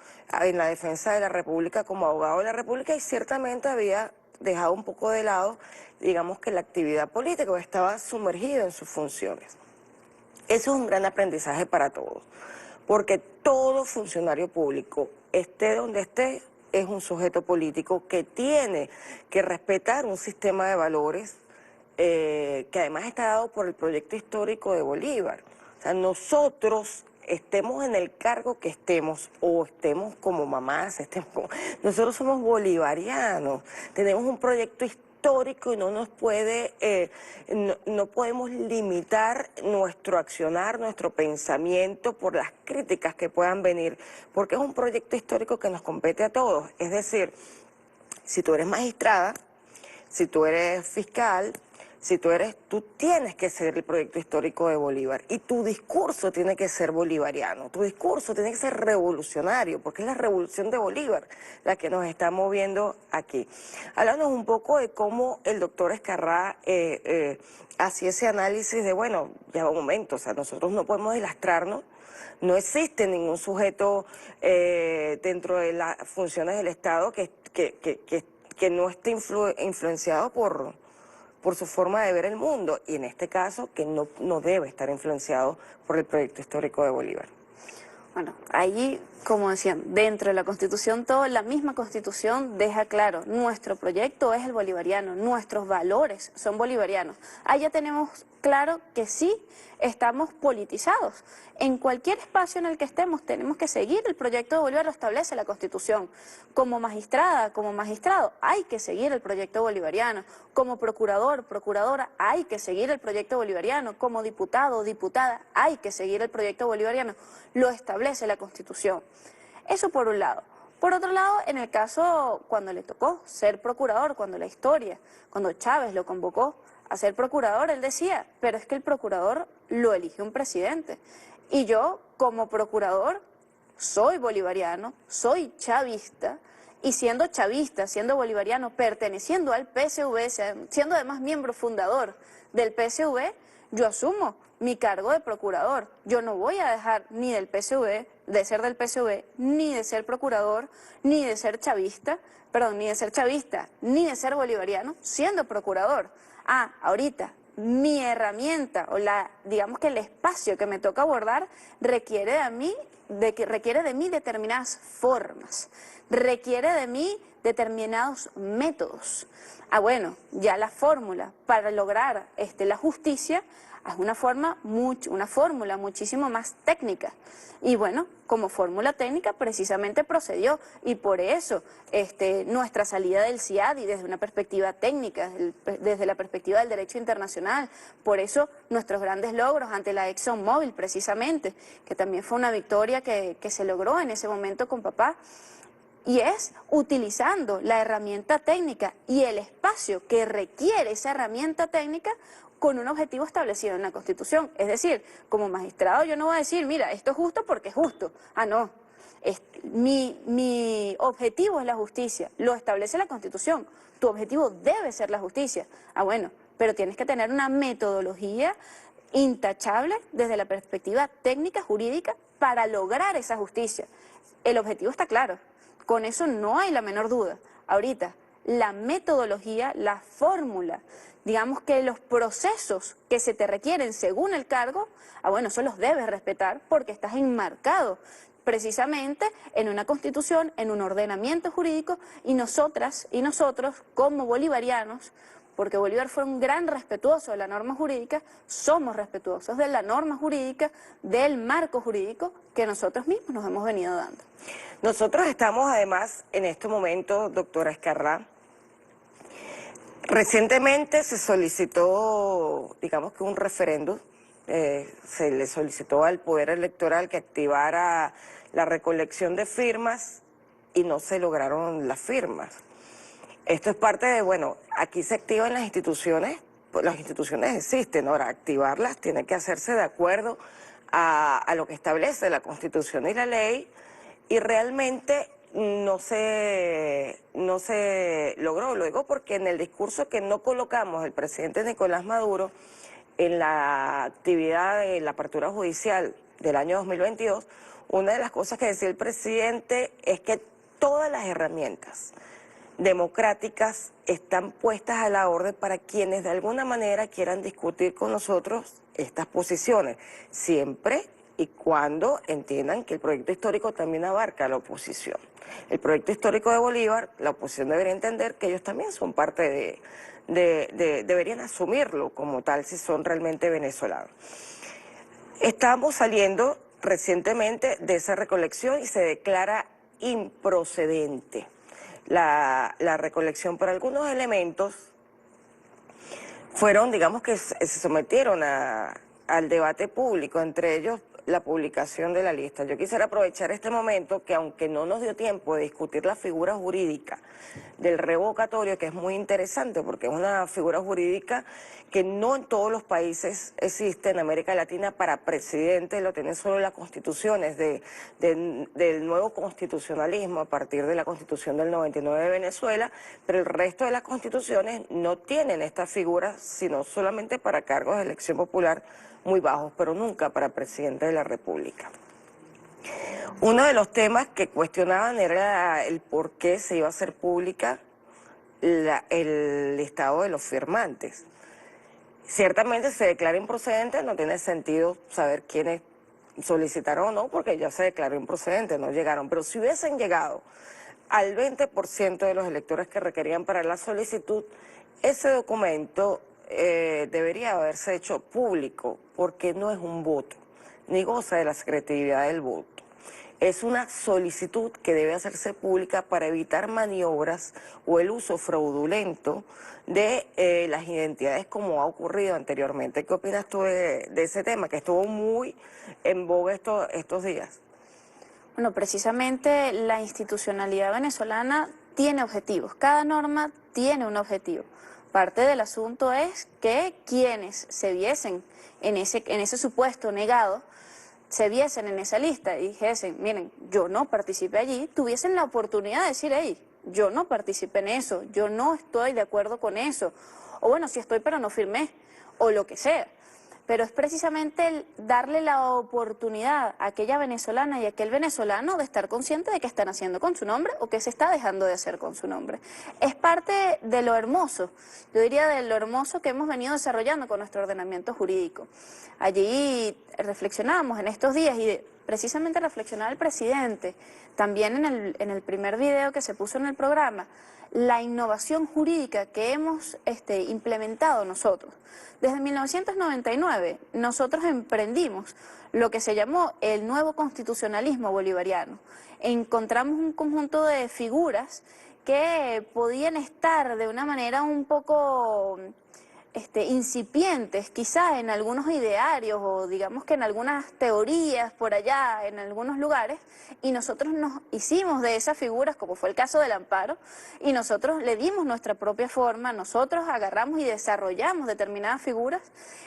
en la defensa de la República como abogado de la República y ciertamente había dejado un poco de lado, digamos que la actividad política, estaba sumergido en sus funciones. Eso es un gran aprendizaje para todos, porque todo funcionario público, esté donde esté, es un sujeto político que tiene que respetar un sistema de valores que además está dado por el proyecto histórico de Bolívar. O sea, nosotros estemos en el cargo que estemos o estemos como mamás, nosotros somos bolivarianos, tenemos un proyecto histórico y no nos puede, no podemos limitar nuestro accionar, nuestro pensamiento por las críticas que puedan venir, porque es un proyecto histórico que nos compete a todos. Es decir, si tú eres magistrada, si tú eres fiscal, tú tienes que ser el proyecto histórico de Bolívar y tu discurso tiene que ser bolivariano, tu discurso tiene que ser revolucionario, porque es la revolución de Bolívar la que nos está moviendo aquí. Háblanos un poco de cómo el doctor Ezcarrá hacía ese análisis de, bueno, ya va un momento, o sea, nosotros no podemos deslastrarnos, no existe ningún sujeto dentro de las funciones del Estado que no esté influenciado por su forma de ver el mundo y en este caso que no debe estar influenciado por el proyecto histórico de Bolívar. Bueno, allí, como decían, dentro de la Constitución, la misma Constitución deja claro, nuestro proyecto es el bolivariano, nuestros valores son bolivarianos. Ahí ya tenemos claro que sí estamos politizados. En cualquier espacio en el que estemos tenemos que seguir el proyecto de Bolívar, lo establece la Constitución. Como magistrada, como magistrado, hay que seguir el proyecto bolivariano. Como procurador, procuradora, hay que seguir el proyecto bolivariano. Como diputado, diputada, hay que seguir el proyecto bolivariano. Lo establece la Constitución. Eso por un lado. Por otro lado, en el caso cuando le tocó ser procurador, cuando Chávez lo convocó a ser procurador, él decía, pero es que el procurador lo elige un presidente. Y yo, como procurador, soy bolivariano, soy chavista, y siendo chavista, siendo bolivariano, perteneciendo al PSV, siendo además miembro fundador del PSV, yo asumo mi cargo de procurador. Yo no voy a dejar ni del PSV, de ser del PSV, ni de ser procurador, ni de ser chavista, ni de ser bolivariano, siendo procurador. Ahorita, mi herramienta, o digamos que el espacio que me toca abordar, requiere de mí determinadas formas, requiere de mí determinados métodos. Bueno, ya la fórmula para lograr la justicia es una fórmula muchísimo más técnica. Y bueno, como fórmula técnica precisamente procedió y por eso nuestra salida del CIADI desde una perspectiva técnica, desde la perspectiva del derecho internacional, por eso nuestros grandes logros ante la ExxonMobil precisamente, que también fue una victoria que se logró en ese momento con papá, y es utilizando la herramienta técnica y el espacio que requiere esa herramienta técnica con un objetivo establecido en la Constitución. Es decir, como magistrado yo no voy a decir, mira, esto es justo porque es justo. No, mi objetivo es la justicia, lo establece la Constitución. Tu objetivo debe ser la justicia. Bueno, pero tienes que tener una metodología intachable desde la perspectiva técnica, jurídica, para lograr esa justicia. El objetivo está claro. Con eso no hay la menor duda. Ahorita, la metodología, la fórmula, digamos que los procesos que se te requieren según el cargo, bueno, eso los debes respetar porque estás enmarcado precisamente en una constitución, en un ordenamiento jurídico y nosotras y nosotros como bolivarianos, porque Bolívar fue un gran respetuoso de la norma jurídica, somos respetuosos de la norma jurídica, del marco jurídico que nosotros mismos nos hemos venido dando. Nosotros estamos además en este momento, doctora Ezcarrá, recientemente se solicitó, digamos que un referéndum, se le solicitó al Poder Electoral que activara la recolección de firmas y no se lograron las firmas. Esto es parte de, bueno, aquí se activan las instituciones, pues las instituciones existen, ahora activarlas tiene que hacerse de acuerdo a lo que establece la Constitución y la ley, y realmente no se logró. Lo digo porque en el discurso que no colocamos el presidente Nicolás Maduro en la actividad de la apertura judicial del año 2022, una de las cosas que decía el presidente es que todas las herramientas democráticas están puestas a la orden para quienes de alguna manera quieran discutir con nosotros estas posiciones, siempre y cuando entiendan que el proyecto histórico también abarca a la oposición. El proyecto histórico de Bolívar, la oposición debería entender que ellos también son parte deberían asumirlo como tal si son realmente venezolanos. Estamos saliendo recientemente de esa recolección y se declara improcedente la recolección por algunos elementos. Fueron, digamos que se sometieron al debate público, entre ellos la publicación de la lista. Yo quisiera aprovechar este momento que aunque no nos dio tiempo de discutir la figura jurídica del revocatorio, que es muy interesante porque es una figura jurídica que no en todos los países existe, en América Latina para presidente lo tienen solo las constituciones del nuevo constitucionalismo a partir de la Constitución del 99 de Venezuela, pero el resto de las constituciones no tienen esta figura sino solamente para cargos de elección popular muy bajos, pero nunca para presidente de la República. Uno de los temas que cuestionaban era el por qué se iba a hacer pública el listado de los firmantes. Ciertamente se declara improcedente, no tiene sentido saber quiénes solicitaron o no, porque ya se declaró improcedente, no llegaron. Pero si hubiesen llegado al 20% de los electores que requerían para la solicitud, ese documento debería haberse hecho público, porque no es un voto, ni goza de la secretividad del voto. Es una solicitud que debe hacerse pública para evitar maniobras o el uso fraudulento de las identidades como ha ocurrido anteriormente. ¿Qué opinas tú de ese tema que estuvo muy en boga estos días? Bueno, precisamente la institucionalidad venezolana tiene objetivos, cada norma tiene un objetivo. Parte del asunto es que quienes se viesen en ese supuesto negado, se viesen en esa lista y dijesen, miren, yo no participé allí, tuviesen la oportunidad de decir, hey, yo no participé en eso, yo no estoy de acuerdo con eso, o bueno, sí estoy pero no firmé, o lo que sea. Pero es precisamente el darle la oportunidad a aquella venezolana y a aquel venezolano de estar consciente de qué están haciendo con su nombre o qué se está dejando de hacer con su nombre. Es parte de lo hermoso, yo diría de lo hermoso que hemos venido desarrollando con nuestro ordenamiento jurídico. Allí reflexionamos en estos días y precisamente reflexionaba el presidente, también en el primer video que se puso en el programa, la innovación jurídica que hemos implementado nosotros. Desde 1999 nosotros emprendimos lo que se llamó el nuevo constitucionalismo bolivariano. Encontramos un conjunto de figuras que podían estar de una manera un poco incipientes, quizás en algunos idearios o digamos que en algunas teorías por allá, en algunos lugares, y nosotros nos hicimos de esas figuras, como fue el caso del amparo, y nosotros le dimos nuestra propia forma, nosotros agarramos y desarrollamos determinadas figuras.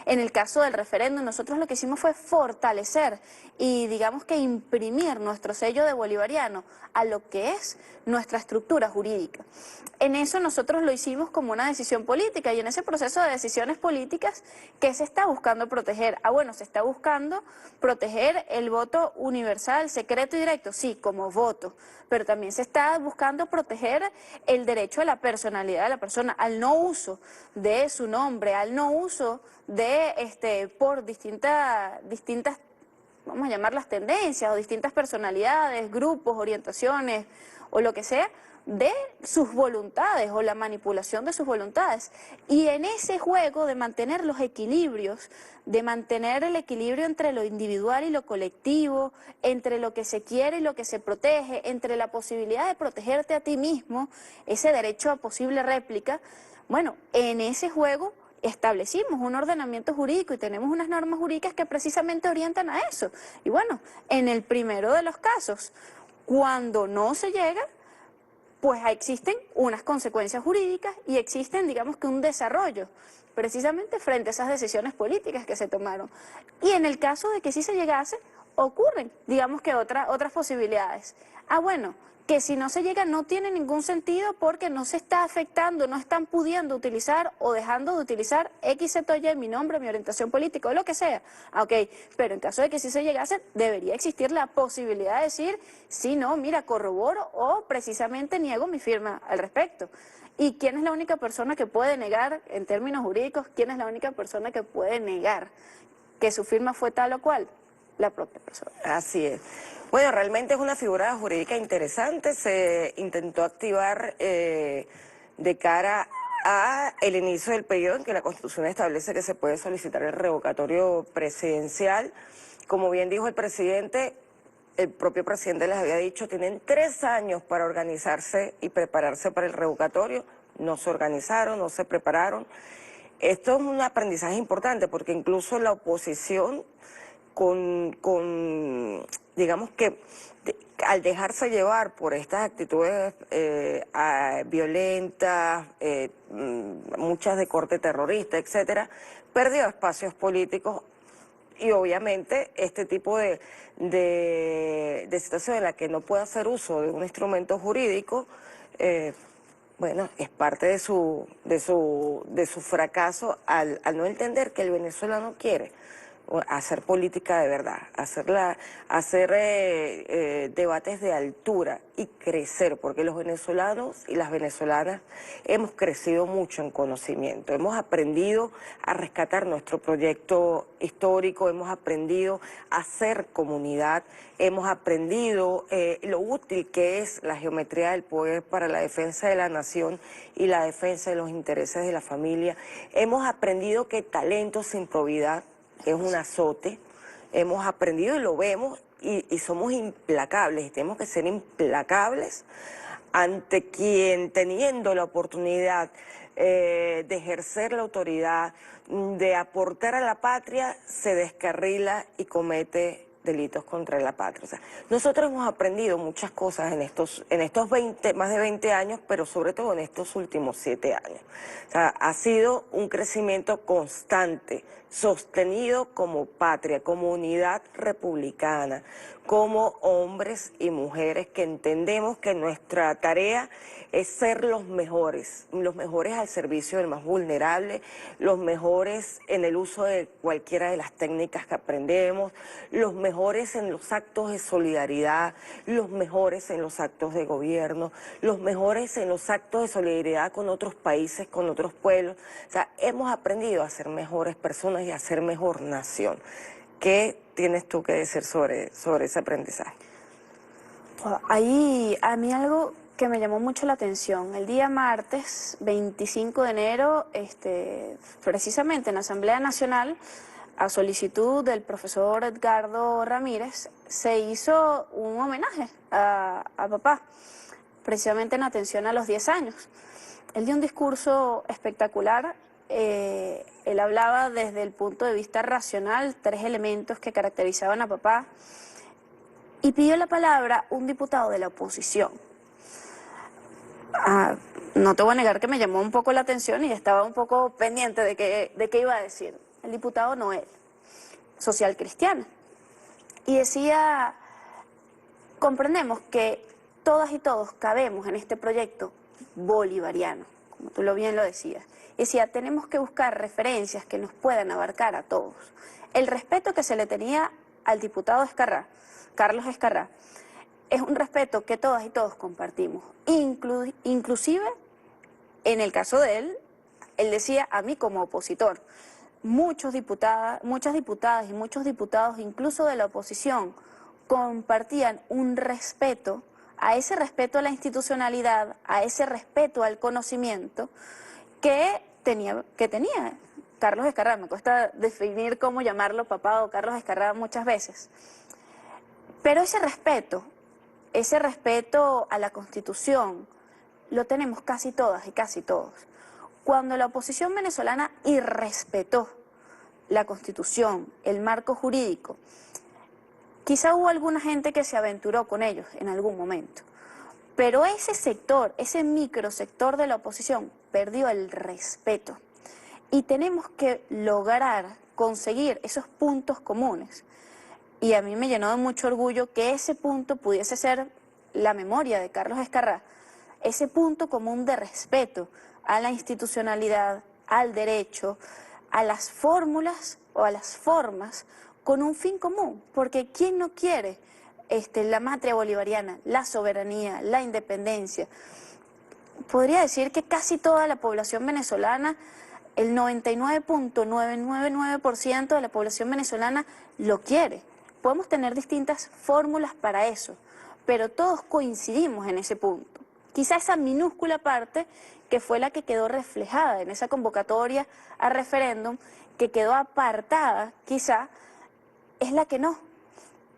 En el caso del referéndum, nosotros lo que hicimos fue fortalecer y digamos que imprimir nuestro sello de bolivariano a lo que es nuestra estructura jurídica. En eso nosotros lo hicimos como una decisión política y en ese proceso de decisiones políticas, ¿qué se está buscando proteger? Bueno, se está buscando proteger el voto universal, secreto y directo, sí, como voto, pero también se está buscando proteger el derecho a la personalidad de la persona, al no uso de su nombre, al no uso de, por distintas, vamos a llamarlas tendencias o distintas personalidades, grupos, orientaciones o lo que sea, de sus voluntades o la manipulación de sus voluntades. Y en ese juego de mantener los equilibrios, de mantener el equilibrio entre lo individual y lo colectivo, entre lo que se quiere y lo que se protege, entre la posibilidad de protegerte a ti mismo, ese derecho a posible réplica, bueno, en ese juego establecimos un ordenamiento jurídico y tenemos unas normas jurídicas que precisamente orientan a eso. Y bueno, en el primero de los casos, cuando no se llega, pues existen unas consecuencias jurídicas y existen, digamos que un desarrollo, precisamente frente a esas decisiones políticas que se tomaron. Y en el caso de que sí se llegase, ocurren, digamos que otras posibilidades. Bueno, que si no se llega no tiene ningún sentido porque no se está afectando, no están pudiendo utilizar o dejando de utilizar X, Z, Y, mi nombre, mi orientación política o lo que sea. Ok, pero en caso de que sí se llegase, debería existir la posibilidad de decir, sí, no, mira, corroboro o precisamente niego mi firma al respecto. ¿Y quién es la única persona que puede negar, en términos jurídicos, quién es la única persona que puede negar que su firma fue tal o cual? La propia persona. Así es. Bueno, realmente es una figura jurídica interesante, se intentó activar de cara a el inicio del periodo en que la Constitución establece que se puede solicitar el revocatorio presidencial. Como bien dijo el presidente, el propio presidente les había dicho, tienen 3 años para organizarse y prepararse para el revocatorio, no se organizaron, no se prepararon. Esto es un aprendizaje importante porque incluso la oposición digamos que al dejarse llevar por estas actitudes violentas, muchas de corte terrorista, etcétera, perdió espacios políticos y obviamente este tipo de situación en la que no puede hacer uso de un instrumento jurídico, bueno, es parte de su fracaso al no entender que el venezolano quiere hacer política de verdad, hacer debates de altura y crecer, porque los venezolanos y las venezolanas hemos crecido mucho en conocimiento, hemos aprendido a rescatar nuestro proyecto histórico, hemos aprendido a hacer comunidad, hemos aprendido lo útil que es la geometría del poder para la defensa de la nación y la defensa de los intereses de la familia, hemos aprendido que talento sin probidad es un azote, hemos aprendido y lo vemos y somos implacables y tenemos que ser implacables ante quien teniendo la oportunidad de ejercer la autoridad, de aportar a la patria, se descarrila y comete delitos contra la patria. O sea, nosotros hemos aprendido muchas cosas en estos más de 20 años, pero sobre todo en estos últimos 7 años. O sea, ha sido un crecimiento constante, sostenido como patria, como unidad republicana, como hombres y mujeres que entendemos que nuestra tarea es ser los mejores al servicio del más vulnerable, los mejores en el uso de cualquiera de las técnicas que aprendemos, los mejores en los actos de solidaridad, los mejores en los actos de gobierno, los mejores en los actos de solidaridad con otros países, con otros pueblos. O sea, hemos aprendido a ser mejores personas y a ser mejor nación. ¿Qué tienes tú que decir sobre ese aprendizaje? Ahí a mí algo que me llamó mucho la atención. El día martes 25 de enero, precisamente en la Asamblea Nacional, a solicitud del profesor Edgardo Ramírez, se hizo un homenaje a papá, precisamente en atención a los 10 años. Él dio un discurso espectacular. Él hablaba desde el punto de vista racional, 3 elementos que caracterizaban a papá, y pidió la palabra un diputado de la oposición. No te voy a negar que me llamó un poco la atención y estaba un poco pendiente de qué iba a decir. El diputado Noel, social cristiana. Y decía, comprendemos que todas y todos cabemos en este proyecto bolivariano, como tú bien lo decías. Y decía, tenemos que buscar referencias que nos puedan abarcar a todos. El respeto que se le tenía al diputado Carlos Escarrá, es un respeto que todas y todos compartimos. Inclusive, en el caso de él decía a mí como opositor. Muchas diputadas y muchos diputados, incluso de la oposición, compartían un respeto, a ese respeto a la institucionalidad, a ese respeto al conocimiento que tenía Carlos Escarrá. Me cuesta definir cómo llamarlo papá o Carlos Escarrá muchas veces. Pero ese respeto a la Constitución, lo tenemos casi todas y casi todos. Cuando la oposición venezolana irrespetó la Constitución, el marco jurídico, quizá hubo alguna gente que se aventuró con ellos en algún momento, pero ese sector, ese microsector de la oposición perdió el respeto. Y tenemos que lograr conseguir esos puntos comunes. Y a mí me llenó de mucho orgullo que ese punto pudiese ser la memoria de Carlos Escarrá, ese punto común de respeto a la institucionalidad, al derecho, a las fórmulas o a las formas con un fin común, porque ¿quién no quiere la matria bolivariana, la soberanía, la independencia? Podría decir que casi toda la población venezolana, el 99.999% de la población venezolana lo quiere. Podemos tener distintas fórmulas para eso, pero todos coincidimos en ese punto. Quizá esa minúscula parte que fue la que quedó reflejada en esa convocatoria a referéndum, que quedó apartada, quizá, es la que no.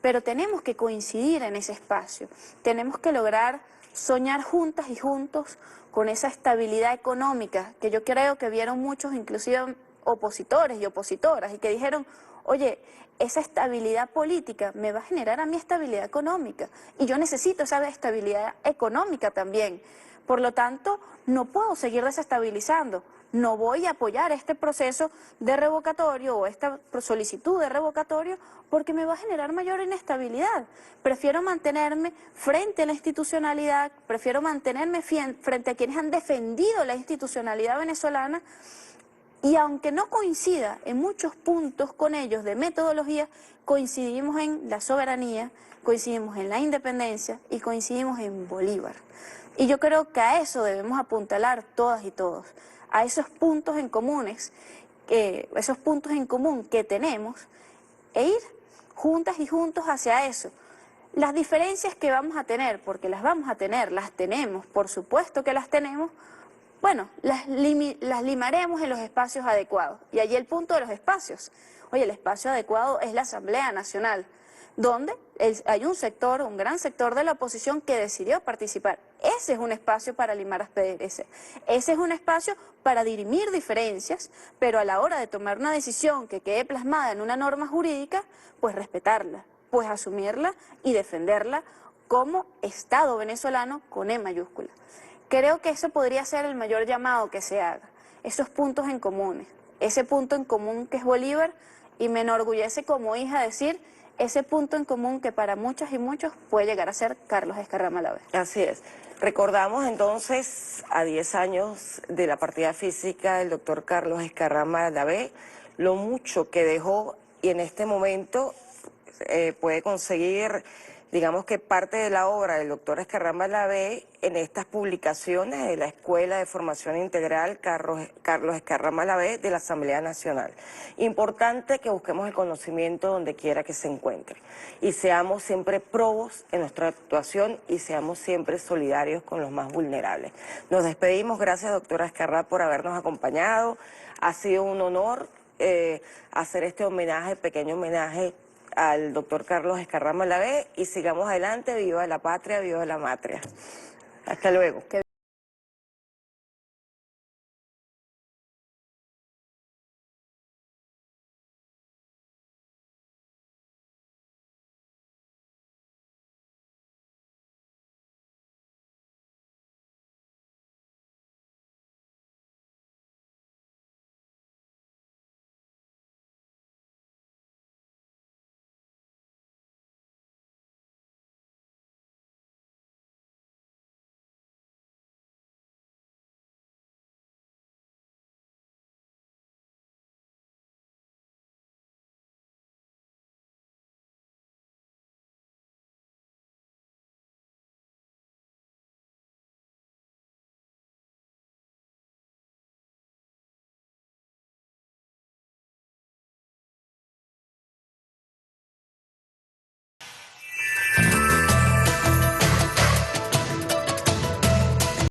Pero tenemos que coincidir en ese espacio, tenemos que lograr soñar juntas y juntos con esa estabilidad económica que yo creo que vieron muchos, inclusive opositores y opositoras, y que dijeron, oye, esa estabilidad política me va a generar a mí estabilidad económica y yo necesito esa estabilidad económica también. Por lo tanto, no puedo seguir desestabilizando, no voy a apoyar este proceso de revocatorio o esta solicitud de revocatorio porque me va a generar mayor inestabilidad. Prefiero mantenerme frente a la institucionalidad, prefiero mantenerme frente a quienes han defendido la institucionalidad venezolana Y aunque no coincida en muchos puntos con ellos de metodología, coincidimos en la soberanía, coincidimos en la independencia y coincidimos en Bolívar. Y yo creo que a eso debemos apuntalar todas y todos, a esos puntos en comunes, esos puntos en común que tenemos, e ir juntas y juntos hacia eso. Las diferencias que vamos a tener, porque las vamos a tener, las tenemos, por supuesto que las tenemos, bueno, las limaremos en los espacios adecuados. Y allí el punto de los espacios. Oye, el espacio adecuado es la Asamblea Nacional, donde hay un sector, un gran sector de la oposición que decidió participar. Ese es un espacio para limar asperezas. Ese es un espacio para dirimir diferencias, pero a la hora de tomar una decisión que quede plasmada en una norma jurídica, pues respetarla, pues asumirla y defenderla como Estado venezolano con E mayúscula. Creo que eso podría ser el mayor llamado que se haga, esos puntos en común, ese punto en común que es Bolívar, y me enorgullece como hija decir ese punto en común que para muchas y muchos puede llegar a ser Carlos Escarrá Malavé. Así es. Recordamos entonces a 10 años de la partida física del doctor Carlos Escarrá Malavé, lo mucho que dejó y en este momento puede conseguir, digamos que parte de la obra del doctor Escarrá Malavé en estas publicaciones de la Escuela de Formación Integral Carlos Escarrá Malavé de la Asamblea Nacional. Importante que busquemos el conocimiento donde quiera que se encuentre y seamos siempre probos en nuestra actuación y seamos siempre solidarios con los más vulnerables. Nos despedimos, gracias doctora Escarrá por habernos acompañado, ha sido un honor hacer este homenaje, pequeño homenaje al doctor Carlos Escarrá Malavé y sigamos adelante, viva la patria, viva la matria. Hasta luego.